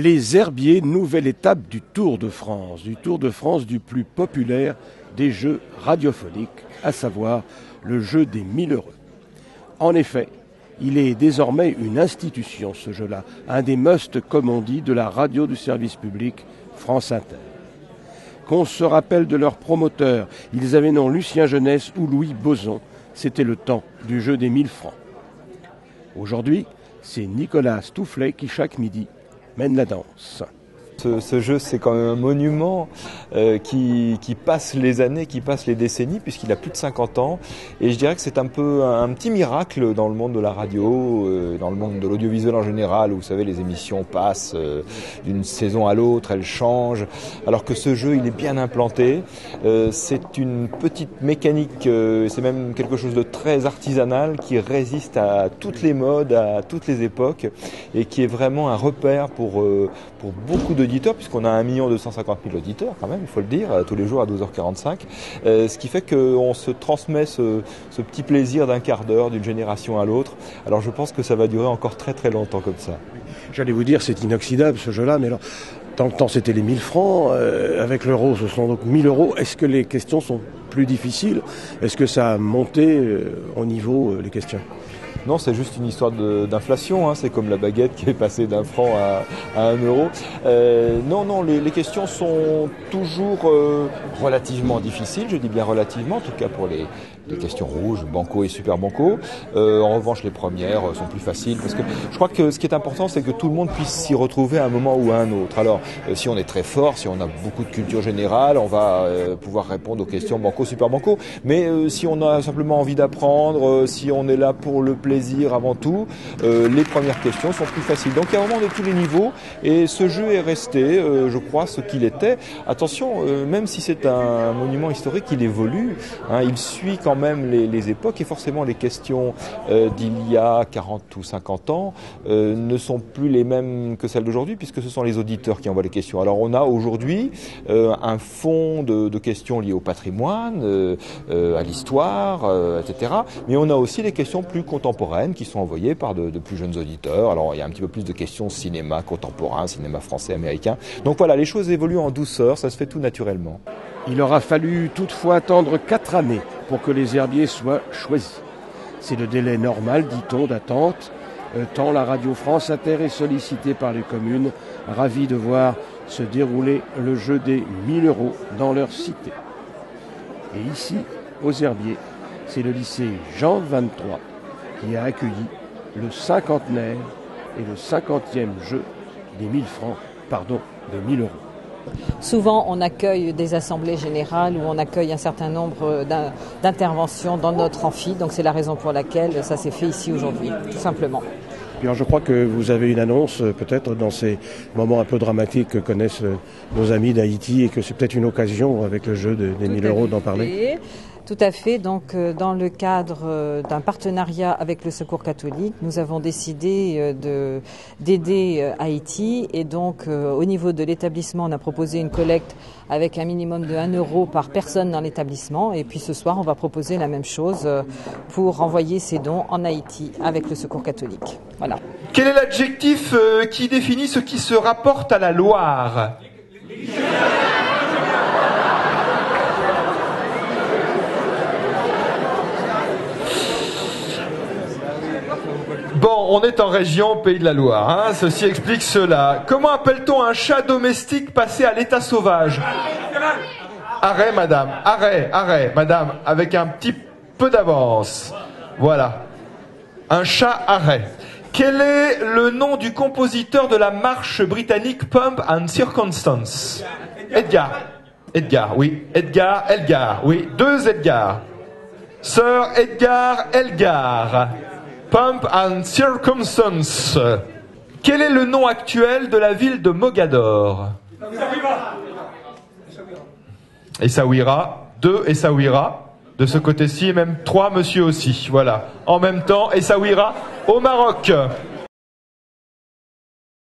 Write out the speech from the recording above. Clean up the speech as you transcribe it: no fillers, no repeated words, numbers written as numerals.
Les Herbiers, nouvelle étape du Tour de France du plus populaire des jeux radiophoniques, à savoir le jeu des 1000 heureux. En effet, il est désormais une institution, ce jeu-là, un des musts, comme on dit, de la radio du service public France Inter. Qu'on se rappelle de leurs promoteurs, ils avaient nom Lucien Jeunesse ou Louis Boson, c'était le temps du jeu des 1000 francs. Aujourd'hui, c'est Nicolas Stoufflet qui, chaque midi, mène la danse. Ce jeu, c'est quand même un monument qui passe les années, qui passe les décennies, puisqu'il a plus de 50 ans. Et je dirais que c'est un peu un petit miracle dans le monde de la radio, dans le monde de l'audiovisuel en général, où vous savez, les émissions passent d'une saison à l'autre, elles changent. Alors que ce jeu, il est bien implanté. C'est une petite mécanique, c'est même quelque chose de très artisanal, qui résiste à toutes les modes, à toutes les époques, et qui est vraiment un repère pour beaucoup d'auditeurs, puisqu'on a 1 250 000 auditeurs quand même, il faut le dire, tous les jours à 12h45, ce qui fait qu'on se transmet ce petit plaisir d'un quart d'heure d'une génération à l'autre. Alors je pense que ça va durer encore très très longtemps comme ça. J'allais vous dire, c'est inoxydable ce jeu-là, mais alors, dans le temps c'était les 1000 francs, avec l'euro ce sont donc 1000 euros. Est-ce que les questions sont plus difficiles? Est-ce que ça a monté au niveau, les questions? Non, c'est juste une histoire d'inflation, hein. C'est comme la baguette qui est passée d'1 franc à 1 euro. Non, les questions sont toujours relativement difficiles, je dis bien relativement, en tout cas pour les questions rouges, banco et super banco. En revanche, les premières sont plus faciles, parce que je crois que ce qui est important, c'est que tout le monde puisse s'y retrouver à un moment ou à un autre. Alors, si on est très fort, si on a beaucoup de culture générale, on va pouvoir répondre aux questions banco, super banco. Mais si on a simplement envie d'apprendre, si on est là pour le plaisir avant tout, les premières questions sont plus faciles. Donc il y a vraiment de tous les niveaux, et ce jeu est resté, je crois, ce qu'il était. Attention, même si c'est un monument historique, il évolue, hein, il suit quand même les époques, et forcément les questions d'il y a 40 ou 50 ans ne sont plus les mêmes que celles d'aujourd'hui, puisque ce sont les auditeurs qui envoient les questions. Alors on a aujourd'hui un fonds de questions liées au patrimoine, à l'histoire, etc. Mais on a aussi des questions plus contemporaines qui sont envoyées par de plus jeunes auditeurs. Alors il y a un petit peu plus de questions cinéma contemporain, cinéma français, américain. Donc voilà, les choses évoluent en douceur, ça se fait tout naturellement. Il aura fallu toutefois attendre 4 années pour que les herbiers soient choisis. C'est le délai normal, dit-on, d'attente, tant la radio France Inter est sollicitée par les communes, ravis de voir se dérouler le jeu des 1000 euros dans leur cité. Et ici, aux herbiers, c'est le lycée Jean 23 qui a accueilli le 50e et le 50e jeu des 1000 francs, des 1000 euros. Souvent, on accueille des assemblées générales où on accueille un certain nombre d'interventions dans notre amphi. Donc c'est la raison pour laquelle ça s'est fait ici aujourd'hui, tout simplement. Alors, je crois que vous avez une annonce peut-être dans ces moments un peu dramatiques que connaissent nos amis d'Haïti, et que c'est peut-être une occasion avec le jeu des 1000 euros d'en parler. Tout à fait. Donc, dans le cadre d'un partenariat avec le Secours catholique, nous avons décidé d'aider Haïti. Et donc, au niveau de l'établissement, on a proposé une collecte avec un minimum de 1 euro par personne dans l'établissement. Et puis ce soir, on va proposer la même chose pour envoyer ces dons en Haïti avec le Secours catholique. Voilà. Quel est l'adjectif qui définit ce qui se rapporte à la Loire ? Bon, on est en région Pays de la Loire, hein, ceci explique cela. Comment appelle-t-on un chat domestique passé à l'état sauvage ? Arrêt, madame, arrêt, madame, avec un petit peu d'avance. Voilà. Un chat arrêt. Quel est le nom du compositeur de la marche britannique Pomp and Circumstance ? Edgar, oui. Edgar, oui. 2 Edgar. Sir Edgar Elgar. Pomp and Circumstance. Quel est le nom actuel de la ville de Mogador ? Essaouira. 2 Essaouira. De ce côté-ci, et même 3 monsieur aussi. Voilà. En même temps, Essaouira au Maroc.